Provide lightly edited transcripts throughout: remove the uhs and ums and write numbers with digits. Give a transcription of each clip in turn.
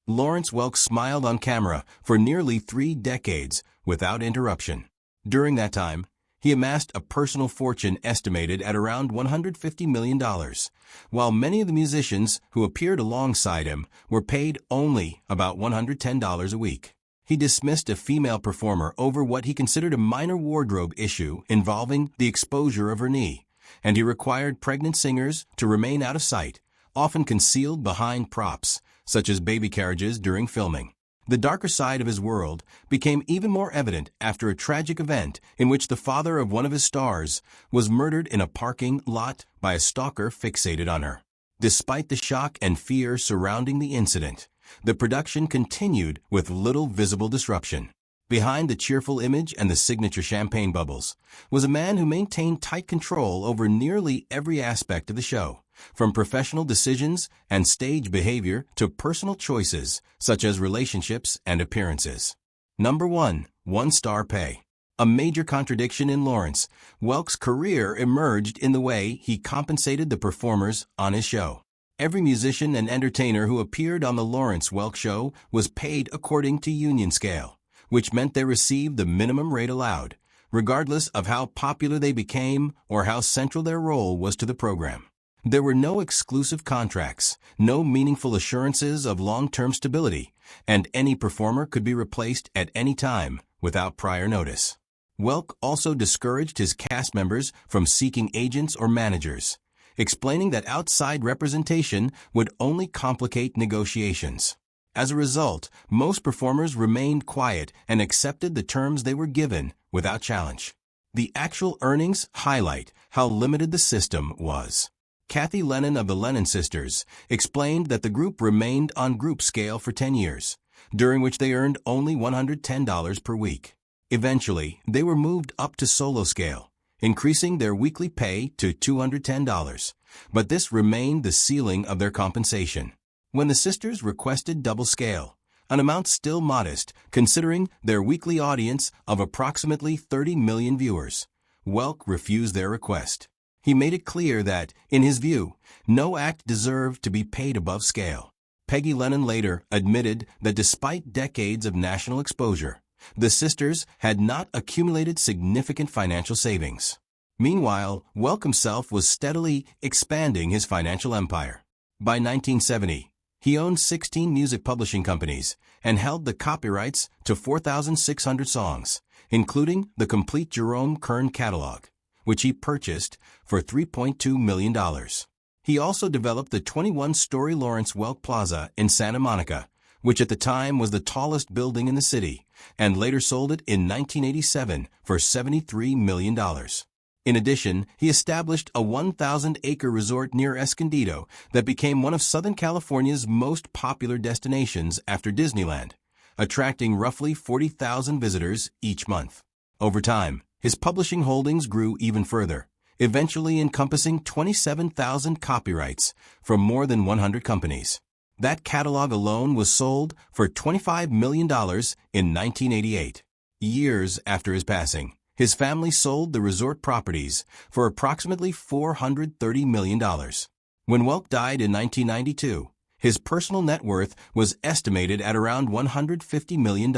Lawrence Welk smiled on camera for nearly 3 decades without interruption. During that time, he amassed a personal fortune estimated at around $150 million, while many of the musicians who appeared alongside him were paid only about $110 a week. He dismissed a female performer over what he considered a minor wardrobe issue involving the exposure of her knee, and he required pregnant singers to remain out of sight, often concealed behind props, such as baby carriages during filming. The darker side of his world became even more evident after a tragic event in which the father of one of his stars was murdered in a parking lot by a stalker fixated on her. Despite the shock and fear surrounding the incident, the production continued with little visible disruption. Behind the cheerful image and the signature champagne bubbles was a man who maintained tight control over nearly every aspect of the show, from professional decisions and stage behavior to personal choices such as relationships and appearances. Number 1. One-star pay. A major contradiction in Lawrence Welk's career emerged in the way he compensated the performers on his show. Every musician and entertainer who appeared on the Lawrence Welk Show was paid according to union scale, which meant they received the minimum rate allowed, regardless of how popular they became or how central their role was to the program. There were no exclusive contracts, no meaningful assurances of long-term stability, and any performer could be replaced at any time without prior notice. Welk also discouraged his cast members from seeking agents or managers, explaining that outside representation would only complicate negotiations. As a result, most performers remained quiet and accepted the terms they were given without challenge. The actual earnings highlight how limited the system was. Kathy Lennon of the Lennon Sisters explained that the group remained on group scale for 10 years, during which they earned only $110 per week. Eventually, they were moved up to solo scale, increasing their weekly pay to $210, but this remained the ceiling of their compensation. When the sisters requested double scale, an amount still modest considering their weekly audience of approximately 30 million viewers, Welk refused their request. He made it clear that, in his view, no act deserved to be paid above scale. Peggy Lennon later admitted that despite decades of national exposure, the sisters had not accumulated significant financial savings. Meanwhile, Welk himself was steadily expanding his financial empire. By 1970, he owned 16 music publishing companies and held the copyrights to 4,600 songs, including the complete Jerome Kern catalog, which he purchased for $3.2 million. He also developed the 21-story Lawrence Welk Plaza in Santa Monica, which at the time was the tallest building in the city, and later sold it in 1987 for $73 million. In addition, he established a 1,000-acre resort near Escondido that became one of Southern California's most popular destinations after Disneyland, attracting roughly 40,000 visitors each month. Over time, his publishing holdings grew even further, eventually encompassing 27,000 copyrights from more than 100 companies. That catalog alone was sold for $25 million in 1988. Years after his passing, his family sold the resort properties for approximately $430 million. When Welk died in 1992, his personal net worth was estimated at around $150 million.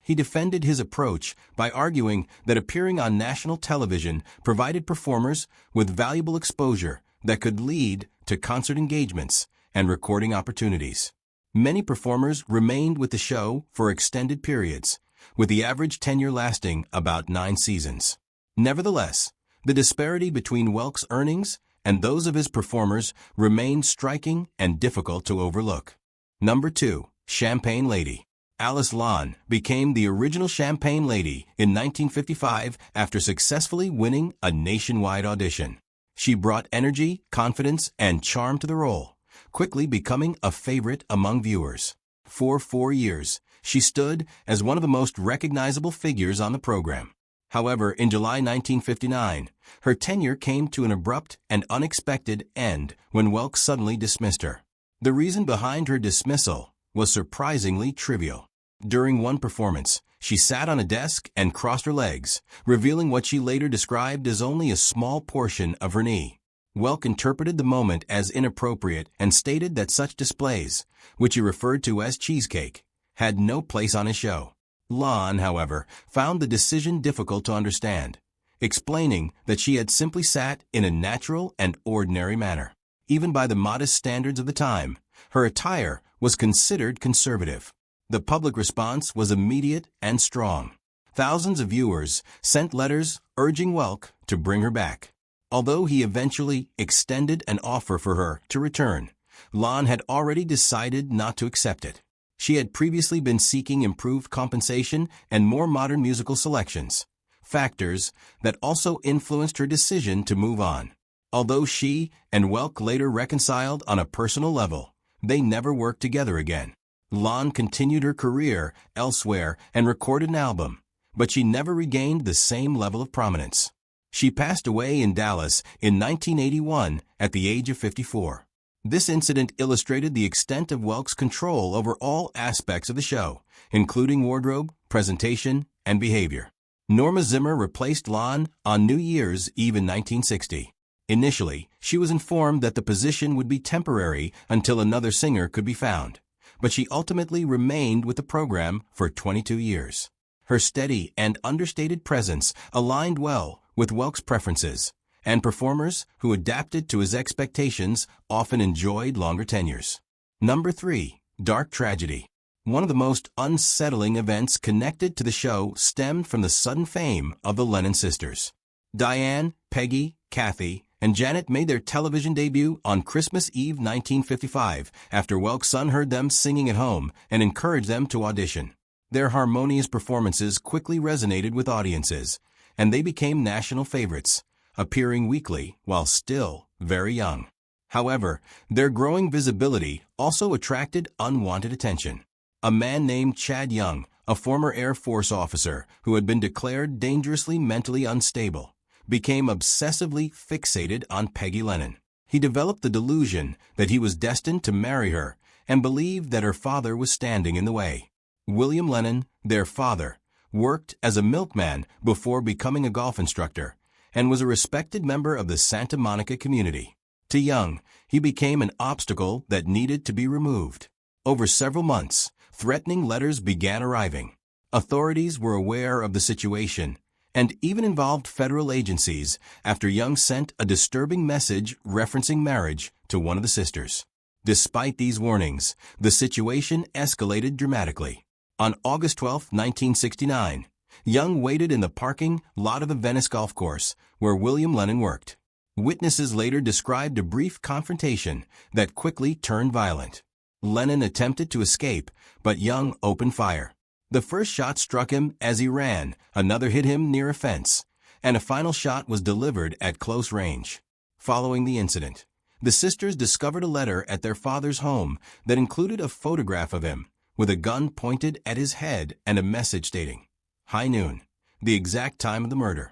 He defended his approach by arguing that appearing on national television provided performers with valuable exposure that could lead to concert engagements and recording opportunities. Many performers remained with the show for extended periods, with the average tenure lasting about 9 seasons. Nevertheless, the disparity between Welk's earnings and those of his performers remained striking and difficult to overlook. Number 2. Champagne Lady. Alice Lawn became the original Champagne Lady in 1955 after successfully winning a nationwide audition. She brought energy, confidence, and charm to the role, quickly becoming a favorite among viewers. For 4 years, she stood as one of the most recognizable figures on the program. However, in July 1959, her tenure came to an abrupt and unexpected end when Welk suddenly dismissed her. The reason behind her dismissal was surprisingly trivial. During one performance, she sat on a desk and crossed her legs, revealing what she later described as only a small portion of her knee. Welk interpreted the moment as inappropriate and stated that such displays, which he referred to as cheesecake, had no place on his show. Lawrence, however, found the decision difficult to understand, explaining that she had simply sat in a natural and ordinary manner. Even by the modest standards of the time, her attire was considered conservative. The public response was immediate and strong. Thousands of viewers sent letters urging Welk to bring her back. Although he eventually extended an offer for her to return, Lawrence had already decided not to accept it. She had previously been seeking improved compensation and more modern musical selections, factors that also influenced her decision to move on. Although she and Welk later reconciled on a personal level, they never worked together again. Lawrence continued her career elsewhere and recorded an album, but she never regained the same level of prominence. She passed away in Dallas in 1981 at the age of 54. This incident illustrated the extent of Welk's control over all aspects of the show, including wardrobe, presentation, and behavior. Norma Zimmer replaced Lawrence on New Year's Eve in 1960. Initially, she was informed that the position would be temporary until another singer could be found, but she ultimately remained with the program for 22 years. Her steady and understated presence aligned well with Welk's preferences, and performers who adapted to his expectations often enjoyed longer tenures. Number 3. Dark Tragedy. One of the most unsettling events connected to the show stemmed from the sudden fame of the Lennon sisters. Diane, Peggy, Kathy, and Janet made their television debut on Christmas Eve 1955 after Welk's son heard them singing at home and encouraged them to audition. Their harmonious performances quickly resonated with audiences, and they became national favorites, appearing weekly while still very young. However, their growing visibility also attracted unwanted attention. A man named Chad Young, a former Air Force officer who had been declared dangerously mentally unstable, became obsessively fixated on Peggy Lennon. He developed the delusion that he was destined to marry her and believed that her father was standing in the way. William Lennon, their father, worked as a milkman before becoming a golf instructor and was a respected member of the Santa Monica community. To Young, he became an obstacle that needed to be removed. Over several months, threatening letters began arriving. Authorities were aware of the situation and even involved federal agencies after Young sent a disturbing message referencing marriage to one of the sisters. Despite these warnings, the situation escalated dramatically. On August 12, 1969, Young waited in the parking lot of the Venice golf course where William Lennon worked. Witnesses later described a brief confrontation that quickly turned violent. Lennon attempted to escape, but Young opened fire. The first shot struck him as he ran, another hit him near a fence, and a final shot was delivered at close range. Following the incident, the sisters discovered a letter at their father's home that included a photograph of him, with a gun pointed at his head and a message stating, "High noon," the exact time of the murder.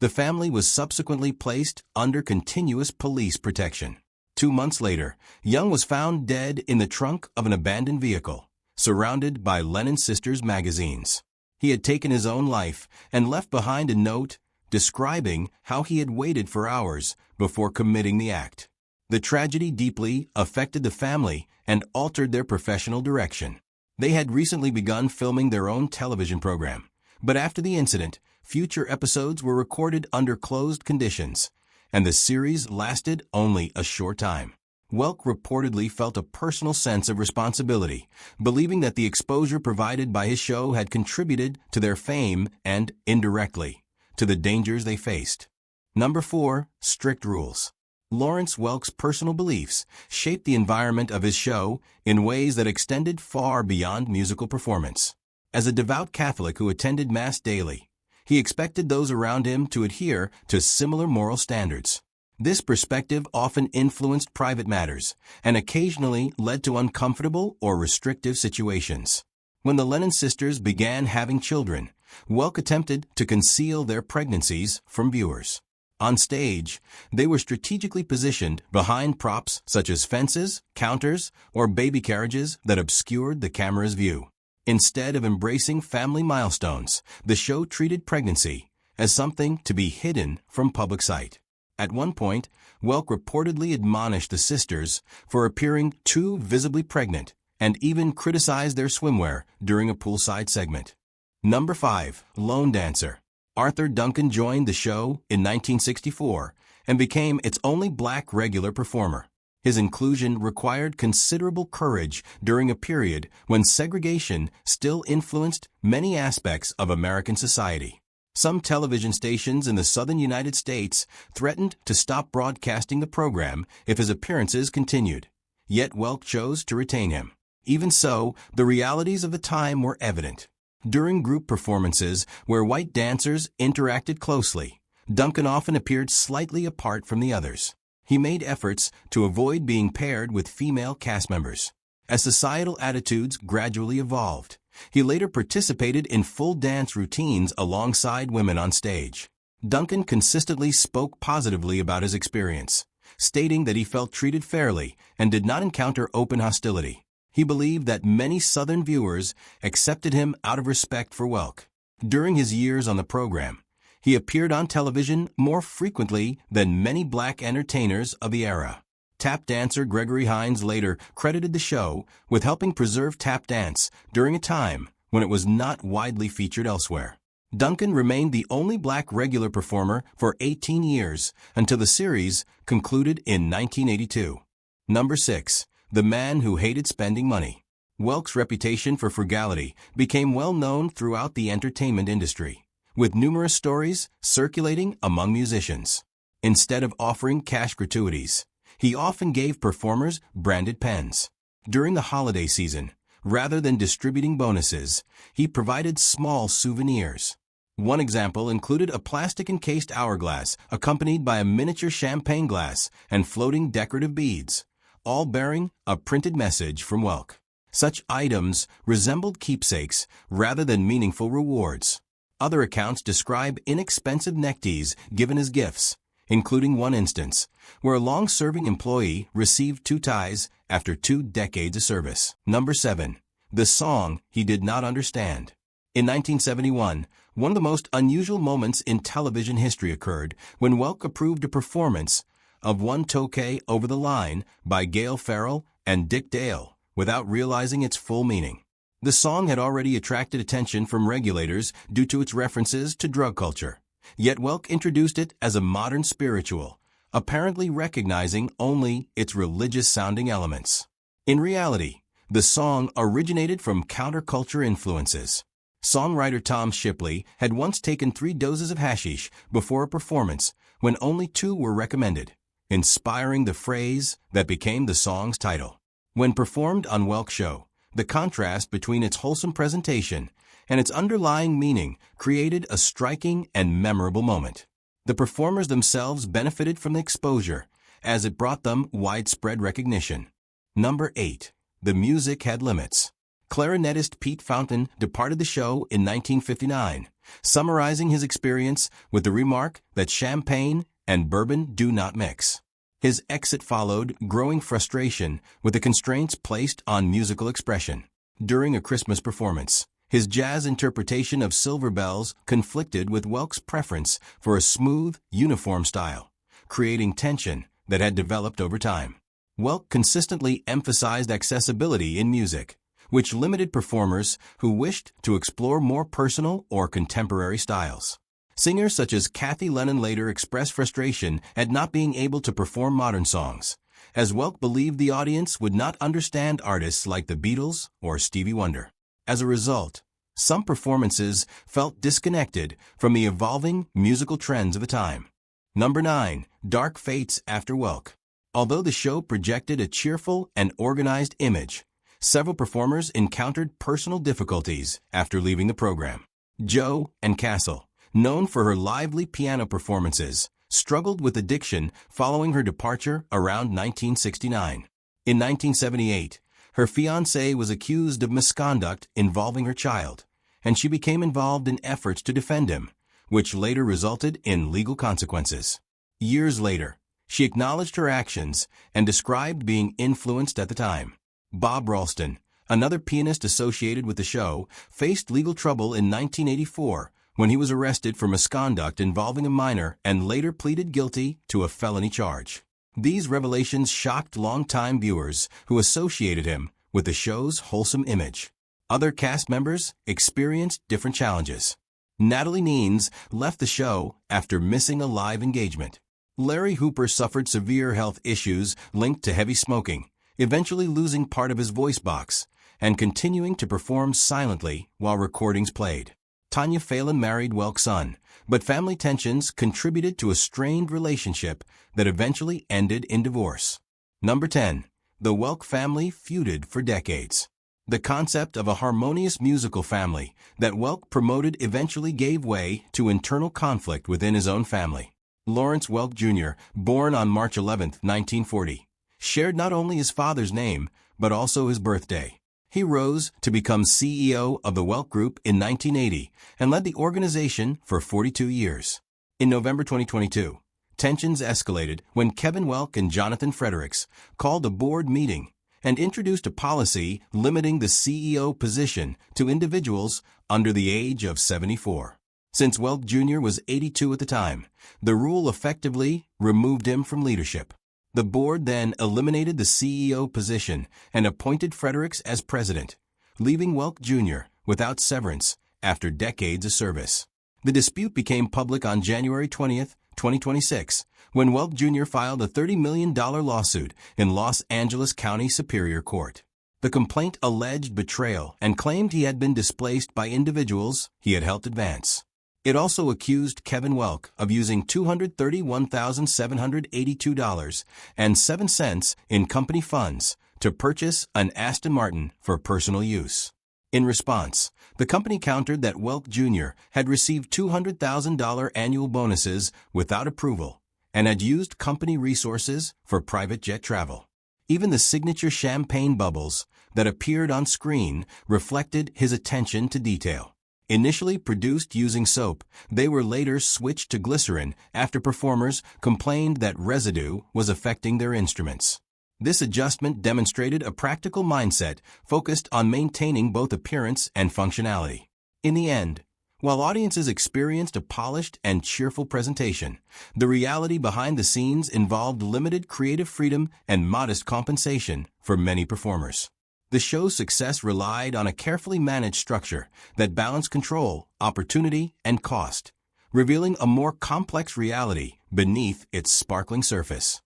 The family was subsequently placed under continuous police protection. 2 months later, Young was found dead in the trunk of an abandoned vehicle, surrounded by Lennon sisters' magazines. He had taken his own life and left behind a note describing how he had waited for hours before committing the act. The tragedy deeply affected the family and altered their professional direction. They had recently begun filming their own television program, but after the incident, future episodes were recorded under closed conditions, and the series lasted only a short time. Welk reportedly felt a personal sense of responsibility, believing that the exposure provided by his show had contributed to their fame and, indirectly, to the dangers they faced. Number 4. Strict rules. Lawrence Welk's personal beliefs shaped the environment of his show in ways that extended far beyond musical performance. As a devout Catholic who attended Mass daily, he expected those around him to adhere to similar moral standards. This perspective often influenced private matters and occasionally led to uncomfortable or restrictive situations. When the Lennon sisters began having children, Welk attempted to conceal their pregnancies from viewers. On stage, they were strategically positioned behind props such as fences, counters, or baby carriages that obscured the camera's view. Instead of embracing family milestones, the show treated pregnancy as something to be hidden from public sight. At one point, Welk reportedly admonished the sisters for appearing too visibly pregnant and even criticized their swimwear during a poolside segment. Number 5. Lone Dancer. Arthur Duncan joined the show in 1964 and became its only black regular performer. His inclusion required considerable courage during a period when segregation still influenced many aspects of American society. Some television stations in the southern United States threatened to stop broadcasting the program if his appearances continued. Yet Welk chose to retain him. Even so, the realities of the time were evident. During group performances where white dancers interacted closely, Duncan often appeared slightly apart from the others. He made efforts to avoid being paired with female cast members. As societal attitudes gradually evolved, he later participated in full dance routines alongside women on stage. Duncan consistently spoke positively about his experience, stating that he felt treated fairly and did not encounter open hostility. He believed that many Southern viewers accepted him out of respect for Welk. During his years on the program, he appeared on television more frequently than many black entertainers of the era. Tap dancer Gregory Hines later credited the show with helping preserve tap dance during a time when it was not widely featured elsewhere. Duncan remained the only black regular performer for 18 years until the series concluded in 1982. Number 6. The Man Who Hated Spending Money. Welk's reputation for frugality became well known throughout the entertainment industry, with numerous stories circulating among musicians. Instead of offering cash gratuities, he often gave performers branded pens. During the holiday season, rather than distributing bonuses, he provided small souvenirs. One example included a plastic-encased hourglass accompanied by a miniature champagne glass and floating decorative beads, all bearing a printed message from Welk. Such items resembled keepsakes rather than meaningful rewards. Other accounts describe inexpensive neckties given as gifts, including one instance where a long-serving employee received 2 ties after 2 decades of service. Number 7. The Song He Did Not Understand. In 1971, one of the most unusual moments in television history occurred when Welk approved a performance of One Toque Over the Line by Gail Farrell and Dick Dale without realizing its full meaning. The song had already attracted attention from regulators due to its references to drug culture. Yet Welk introduced it as a modern spiritual, apparently recognizing only its religious-sounding elements. In reality, the song originated from counterculture influences. Songwriter Tom Shipley had once taken 3 doses of hashish before a performance when only 2 were recommended, inspiring the phrase that became the song's title. When performed on Welk Show, the contrast between its wholesome presentation and its underlying meaning created a striking and memorable moment. The performers themselves benefited from the exposure, as it brought them widespread recognition. Number 8. The Music Had Limits. Clarinetist Pete Fountain departed the show in 1959, summarizing his experience with the remark that champagne and bourbon do not mix. His exit followed growing frustration with the constraints placed on musical expression. During a Christmas performance, his jazz interpretation of Silver Bells conflicted with Welk's preference for a smooth, uniform style, creating tension that had developed over time. Welk consistently emphasized accessibility in music, which limited performers who wished to explore more personal or contemporary styles. Singers such as Kathy Lennon later expressed frustration at not being able to perform modern songs, as Welk believed the audience would not understand artists like the Beatles or Stevie Wonder. As a result, some performances felt disconnected from the evolving musical trends of the time. Number 9. Dark Fates After Welk. Although the show projected a cheerful and organized image, several performers encountered personal difficulties after leaving the program. Jo Ann Castle, known for her lively piano performances, struggled with addiction following her departure around 1969. In 1978, her fiancé was accused of misconduct involving her child, and she became involved in efforts to defend him, which later resulted in legal consequences. Years later, she acknowledged her actions and described being influenced at the time. Bob Ralston, another pianist associated with the show, faced legal trouble in 1984 when he was arrested for misconduct involving a minor and later pleaded guilty to a felony charge. These revelations shocked longtime viewers who associated him with the show's wholesome image. Other cast members experienced different challenges. Natalie Neens left the show after missing a live engagement. Larry Hooper suffered severe health issues linked to heavy smoking, eventually losing part of his voice box and continuing to perform silently while recordings played. Tanya Phelan married Welk's son, but family tensions contributed to a strained relationship that eventually ended in divorce. Number 10. The Welk family feuded for decades. The concept of a harmonious musical family that Welk promoted eventually gave way to internal conflict within his own family. Lawrence Welk Jr., born on March 11, 1940, shared not only his father's name, but also his birthday. He rose to become CEO of the Welk Group in 1980 and led the organization for 42 years. In November 2022, tensions escalated when Kevin Welk and Jonathan Fredericks called a board meeting and introduced a policy limiting the CEO position to individuals under the age of 74. Since Welk Jr. was 82 at the time, the rule effectively removed him from leadership. The board then eliminated the CEO position and appointed Fredericks as president, leaving Welk Jr. without severance after decades of service. The dispute became public on January 20, 2026, when Welk Jr. filed a $30 million lawsuit in Los Angeles County Superior Court. The complaint alleged betrayal and claimed he had been displaced by individuals he had helped advance. It also accused Kevin Welk of using $231,782.07 in company funds to purchase an Aston Martin for personal use. In response, the company countered that Welk Jr. had received $200,000 annual bonuses without approval and had used company resources for private jet travel. Even the signature champagne bubbles that appeared on screen reflected his attention to detail. Initially produced using soap, they were later switched to glycerin after performers complained that residue was affecting their instruments. This adjustment demonstrated a practical mindset focused on maintaining both appearance and functionality. In the end, while audiences experienced a polished and cheerful presentation, the reality behind the scenes involved limited creative freedom and modest compensation for many performers. The show's success relied on a carefully managed structure that balanced control, opportunity, and cost, revealing a more complex reality beneath its sparkling surface.